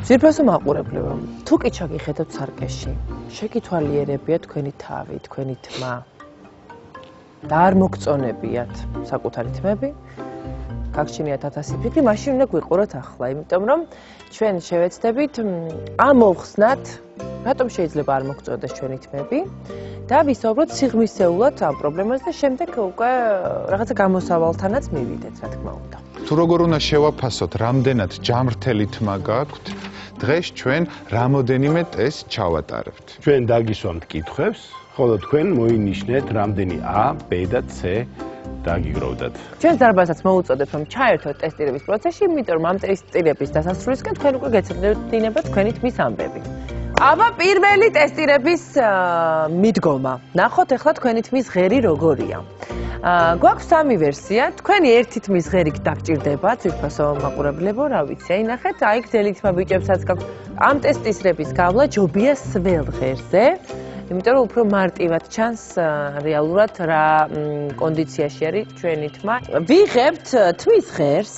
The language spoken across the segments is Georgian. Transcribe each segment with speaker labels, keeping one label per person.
Speaker 1: ძვირფასო მაყურებლებო, თუ კი ჩაგიხედავთ სარკეში, შეგითვალიერებია თქვენი თავი, თქვენი თმა და არ მოგწონებიათ საკუთარი თმები, გაგჩნიათ 1000 ფიქრი, მაშინ უნდა გვიყუროთ ახლა, იმიტომ რომ ჩვენ შევეცდებით ამოვხსნათ, რატომ შეიძლება არ მოგწონდეს ჩვენი თმები და ვისაუბროთ სიღრმისეულად ამ პრობლემას და შემდეგ უკვე რაღაცა გამოსავალთანაც მივიდეთ, რა თქმა უნდა.
Speaker 2: თუ როგორ უნდა შევაფასოთ, რამდენად ჯამრთელი თმა გაქვთ, დღეს ჩვენ რამოდენიმე ტესტს ჩავატარებთ.
Speaker 3: ჩვენ დაგისვამთ კითხვებს, ხოლო თქვენ მოინიშნეთ რამდენი A, B და C დაგიგროვდათ.
Speaker 1: ჩვენ დარბაზსაც მოუწოდებ რომ ჩაერთოთ ტესტირების პროცესში, იმიტომ რომ ამ ტესტირების დასასრულისკენ თქვენ უკვე გეცოდინებათ თქვენი თმის ამბები. აბა პირველი ტესტირების მიდგომა. ნახოთ ახლა თქვენი თმის ღერი როგორია. გვაქვს სამი ვერსია, თქვენი ერთი თმის ღერი დაგჭირდება, ძვირფასო მაყურებლებო, რა ვიცი, აი ნახეთ, აი გრძელი თმა ბიჭებსაც გაქვთ. ამ ტესტირების გავლა ჯობია სველ ღერზე. იმიტომ რომ უფრო მარტივად ჩანს რეალურად რა კონდიციაში არის ჩვენი თმა. ვიღებთ თმის ღერს.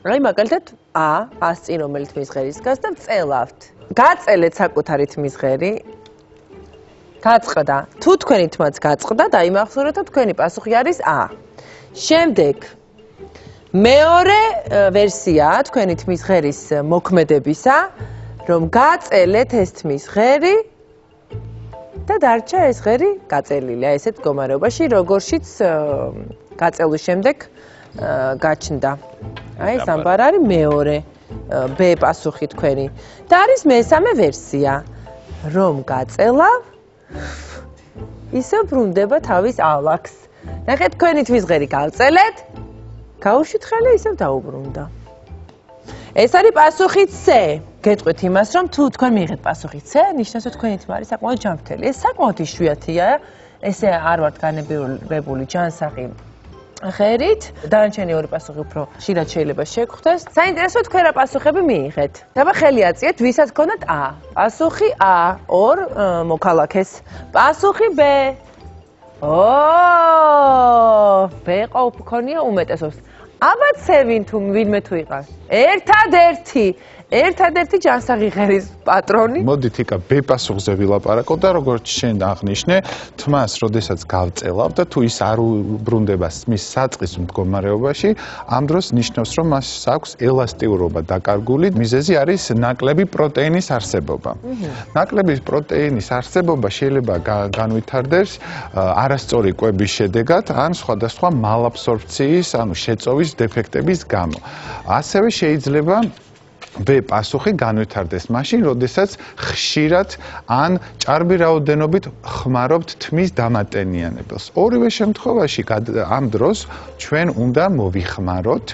Speaker 1: აი მაგალითად A-ს წინ რომელი თმის ღერის დგას და ვწელავთ. გაწელეთ საკუთარი თმის ღერი. გაწყდა. თუ თქვენი თმაც გაწყდა, დაიმახსოვრეთ, რომ თქვენი პასუხი არის A. შემდეგ მეორე ვერსია თქვენი თმის ღერის მოქმედებისა, რომ გაწელეთ ეს თმის ღერი და დარჩა ეს ღერი გაწელილი, აი ესეთ მდგომარეობაში, როგორშიც გაწელვის შემდეგ გაჩნდა. აი ეს ამბარ არის მეორე B პასუხი თქვენი. და არის მესამე ვერსია, რომ გაწელავ, ისევ ბრუნდება თავის ალაქს. ნახეთ, თქვენი თმის ღერი გავწელეთ, გაუშვით ხელი, ისევ დაუბრუნდა. ეს არის პასუხი C. გეტყვით იმას, რომ თუ თქვენ მიიღეთ პასუხი C, ნიშნავს, რომ თქვენი თმა არის საკმაოდ ჯანმრთელი. ეს საკმაოდ იშვიათია, ესე არ ვართ განებირებული ჯანსაღი ღერით. დანარჩენი ორი პასუხი უფრო ხშირად შეიძლება შეგხვდეს. საინტერესო თქვენ რა პასუხები მიიღეთ. დაბა ხელი აწიეთ, ვისაც გქონდათ A. პასუხი A, ორ მოქალაქეს. პასუხი B. B ყოფქონია უმეტესობს. აბა C ვინმე თუ იყავს. ერთადერთი ჯანსაღი ღერის პატრონი.
Speaker 2: მოდით იკა B პასუხზე ვილაპარაკოთ და როგორც შენ აღნიშნე, თმას როდესაც გავწელავ და თუ ის არ უბრუნდება მის საწყის მდგომარეობაში, ამ დროს ნიშნავს, რომ მას აქვს ელასტიურობა დაკარგული. მიზეზი არის ნაკლები პროტეინის არსებობა. ნაკლები პროტეინის არსებობა შეიძლება განვითარდეს არასწორი კვების შედეგად ან სხვადასხვა მალაბსორბციის, ანუ შეწოვის დეფექტების გამო. ასევე შეიძლება B პასუხი განვითარდეს მაშინ, როდესაც ხშირად ან ჭარბი რაოდენობით ხმარობთ თმის დამატენიანებელს. ორივე შემთხვევაში ამ დროს ჩვენ უნდა მოვიხმაროთ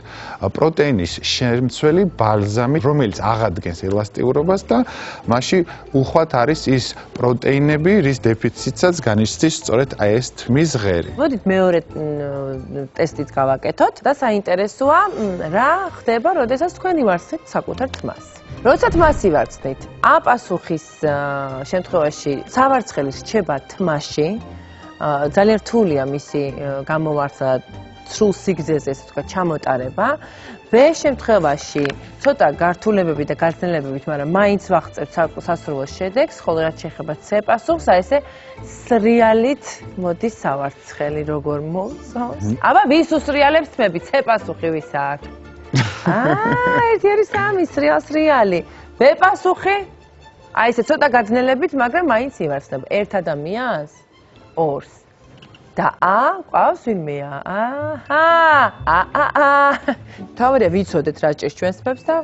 Speaker 2: პროტეინის შემცველი ბალზამი, რომელიც აღადგენს ელასტიურობას და მასში უხვად არის ის პროტეინები, რის დეფიციტსაც განიცდის სწორედ აი ეს თმის ღერი.
Speaker 1: მოდით მეორე ტესტიც გავაკეთოთ და საინტერესოა რა ხდება, როდესაც თქვენ ივარცხით საკუთარ თმას. როცა თმას ივარცხნით, A პასუხის შემთხვევაში სავარცხელი რჩება თმაში, ძალიან რთულია მისი გამოვარცხა სრულ სიგრძეზე, ესე ვთქვათ, ჩამოტარება. B შემთხვევაში ცოტა გართულებები და გრძნელებებით, მაგრამ მაინც ვაღწევთ სასურველ შედეგს, ხოლო რაც შეეხება C პასუხს, აი ესე სრიალით მოდის სავარცხელი, როგორ მოწონს. აბა ვის უსრიალებს თმები? C პასუხი ვის აქვს? ერთი არის სამი სრიალი. B პასუხი? აი ესე ცოტა გაძნელებით, მაგრამ მაინც ივარცხნებ. ერთ ადამიანს, ორს. და A ყავს ვინმეა? თავარია ვიცოდეთ რა ჭირს ჩვენს თმებს და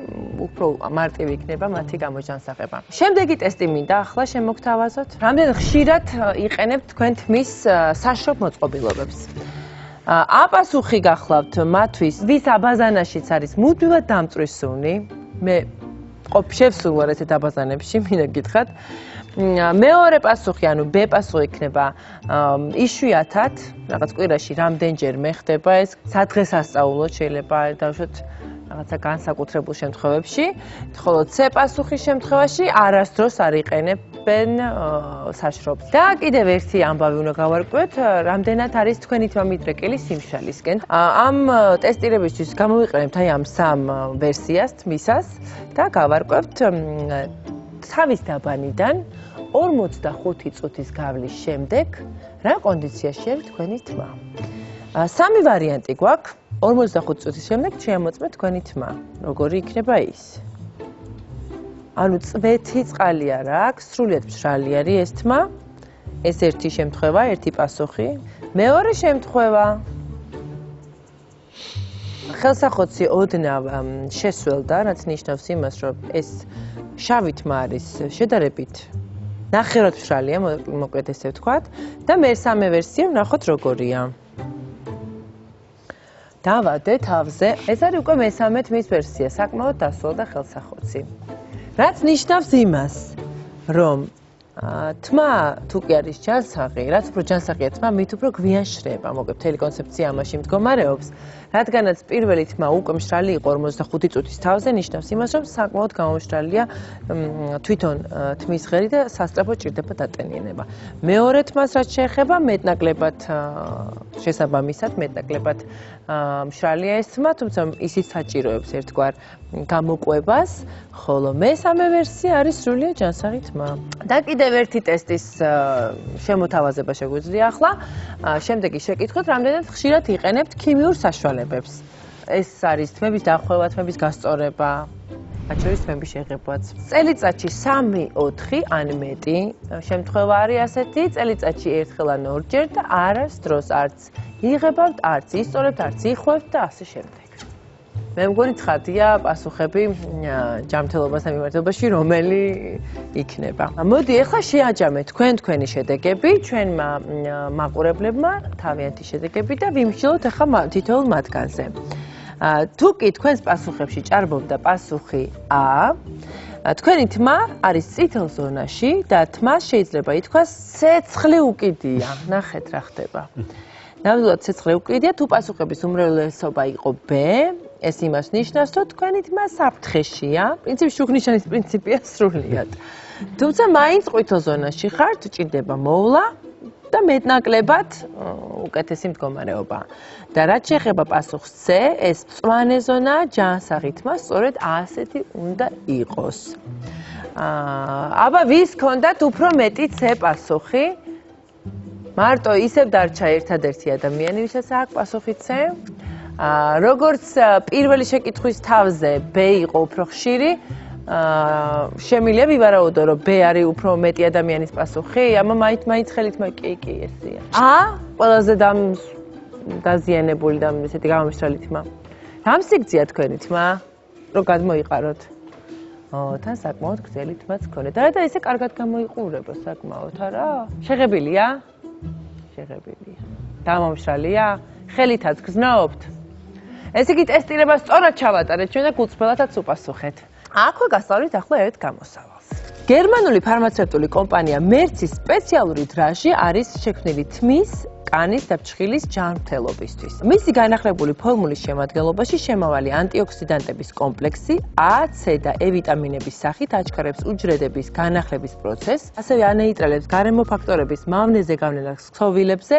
Speaker 1: უფრო მარტივი იქნება მათი გამოჯანსაღება. შემდეგი ტესტი მინდა ახლა შემოგთავაზოთ. რამდენ ხშირად იყენებთ თქვენ თმის საშრობ მოწყობილობებს? A პასუხი გახლავთ მათთვის, ვის აბაზანაშიც არის მუდმივად დამწვისუნი. მე შევსულ ვარ ესეთ აბაზანებში, მინდა გითხრათ. მეორე პასუხი, ანუ B პასუხი იქნება იშვიათად, რაღაც კვირაში რამდენჯერ მეხდება ეს, სადღესასწაულოდ შეიძლება დავუშვათ რაღაცა განსაკუთრებულ შემთხვევებში, ხოლო C პასუხის შემთხვევაში არასდროს არ იყენებ იწვევენ საშრობს. და კიდევ ერთი ამბავი უნდა გავარკვევთ, რამდენად არის თქვენი თმა მიდრეკილი სიმშრალისკენ. ამ ტესტირებისთვის გამოვიყენებთ აი ამ სამ ვერსიას თმისას და გავარკვევთ თავის დაბანიდან 45 წუთის გავლის შემდეგ რა კონდიციაში არის თქვენი თმა. სამი ვარიანტი გვაქვს. 45 წუთის შემდეგ შეამოწმეთ თქვენი თმა. როგორი იქნება ის? ანუ წვეთი წყალი არ აქვს, სრულიად მშრალი არის ეს თმა. ეს ერთი შემთხვევა, ერთი პასუხი. მეორე შემთხვევა. ხელსახოცი ოდნავ შესველდა, რაც ნიშნავს იმას, რომ ეს შავი თმა არის შედარებით ნახევრად მშრალია, მოკლედ ესე ვთქვათ, და მესამე ვერსია ვნახოთ როგორია. დავადე თავზე, ეს არის უკვე მესამე თმის ვერსია, საკმაოდ დასრულდა ხელსახოცი. რაც ნიშნავს იმას, რომ თმა თუ კი არის ჯანსაღი, რაც უფრო ჯანსაღია თმა, მით უფრო გვიან შრება. მოკლედ მთელი კონცეფცია ამაში მდგომარეობს, რადგანაც პირველი თმა უკვე მშრალი იყო 45 წუთის თავზე, ნიშნავს იმას, რომ საკმაოდ გამომშრალია თვითონ თმის ღერი და სასწრაფოდ ჭირდება დატენიანება. მეორე თმას რაც შეეხება, მეტნაკლებად შესაბამისად, მეტნაკლებად მშრალია ეს თმა, თუმცა ისიც საჭიროებს ერთგვარ გამოყვებას, ხოლო მესამე ვერსია არის სრულიად ჯანსაღი თმა. და კიდევ ერთი ტესტის შემოთავაზება შეგვიძლია ახლა. შემდეგი შეკითხვით, რამდენად ხშირად იყენებთ ქიმიურ საშუალებებს? ეს არის თმების დახვევა, თმების გასწორება, მათ შორის თმების შეღებვაც. წელიწადში 3-4 ან მეტი შემთხვევა არის ასეთი, წელიწადში ერთხელ ან ორჯერ და არასდროს არც იღებავთ, არც ისწორებთ, არც იხვევთ და ასე შემდეგ. მე მგონი ცხადია პასუხები ჯანმრთელობასთან მიმართებაში რომელი იქნება. მოდი ახლა შეაჯამეთ თქვენი შედეგები, ჩვენმა მაყურებლებმა თავიანთი შედეგები და ვიმსჯელოთ ახლა თითოეულ მათგანზე. თუ კი თქვენს პასუხებში ჭარბობდა პასუხი A, თქვენი თმა არის წითელ ზონაში და თმას შეიძლება ითქვას ცეცხლი უკიდია. ნახეთ რა ხდება. ნამდვილად ცეცხლი უკიდია, თუ პასუხების უმრავლესობა იყო B, ეს იმას ნიშნავს, რომ თქვენი თმა საფრთხეშია, პრინციპი შუქნიშანის პრინციპია სრულიად. თუმცა მაინც ყვითელ ზონაში ხართ, ჭირდება მოვლა და მეტნაკლებად უკეთესი მდგომარეობა. და რაც შეეხება პასუხს C, ეს მწვანე ზონაა, ჯანსაღი თმა სწორედ ასეთი უნდა იყოს. აბა ვის ჰქონდათ უფრო მეტი C პასუხი? მარტო ისევ დარჩა ერთადერთი ადამიანი, ვისაც აქვს პასუხი C. როგორც პირველი შეკითხვის თავზე B იყო უფრო ხშირი, შემიძლია ვივარაუდო, რომ B არის უფრო მეტი ადამიანის პასუხი, ამა მაინც ხელით კი ესია. ყველაზე დაზიანებული და ესეთი გამომშრალი თმა. რამ სიგრძეა თქვენი თმა, რომ გადმოიყაროთ? თან საკმაოდ გრძელი თმაც გქონდეთ. და ესე კარგად გამოიყურება საკმაოდ, არა? შეღებილია? შეღებილია. გამომშრალია? ხელითაც გზნობთ? ესე იგი ტესტირება სწორად ჩავატარეთ ჩვენ და გულწრფელადაც უპასუხეთ. აქვე გასწავლით ახლა ერთ გამოსავალს. გერმანული ფარმაცევტული კომპანია Merz-ის სპეციალური დრაჟი არის შექმნილი თმის, კანის და ფჩხილის ჯანმრთელობისთვის. მისი განახლებული ფორმულის შემადგენლობაში შემავალი ანტიოქსიდანტების კომპლექსი A, C და E ვიტამინების სახით აჩქარებს უჯრედების განახლების პროცესს, ასევე ანეიტრალებს გარემო ფაქტორების მავნეზე გავლენას ქსოვილებზე,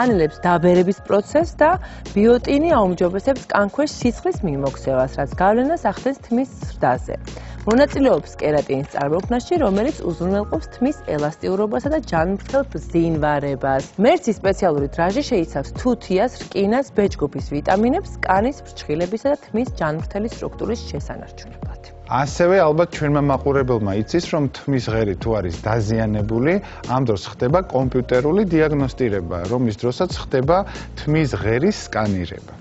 Speaker 1: ანელებს დაბერების პროცესს და ბიოტინი აუმჯობესებს კანქვეშ სისხლის მიმოქცევას, რაც გავლენას ახდენს თმის ზრდაზე. მონაწილეობს კერატინის წარმოქმნაში, რომელიც უზრუნველყოფს თმის ელასტიურობასა და ჯანმრთელ ბზინვარებას. Merz-ის სპეციალური დრაჟი შეიცავს თუთიას, რკინას, B-ჯგუფის ვიტამინებს, კანის, ფრჩხილებისა და თმის ჯანმრთელი სტრუქტურის შესანარჩუნებლად.
Speaker 2: ასევე ალბათ ჩვენმა მაყურებელმა იცის, რომ თმის ღერი თუ არის დაზიანებული, ამ დროს ხდება კომპიუტერული დიაგნოსტირება, რომლის დროსაც ხდება თმის ღერის სკანირება.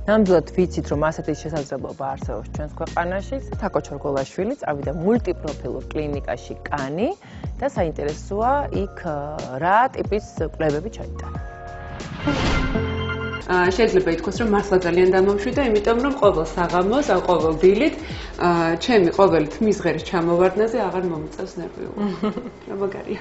Speaker 1: ნამდვილად ვიცით, რომ ასეთი შესაძლებლობა არსებობს ჩვენს ქვეყანაში. თაკო ჩორგოლაშვილი წავიდა მულტიპროფილურ კლინიკაში კანი და საინტერესოა იქ რა ტიპის კვლევები ჩაიტარა.
Speaker 4: შეიძლება ითქვას, რომ მართლა ძალიან დამამშვიდა, იმიტომ რომ ყოველ საღამოს, ყოველ დილით ჩემი ყოველი თმის ღერის ჩამოვარდნაზე აღარ მომიწევს ნერვიულობა. რა მაგარია.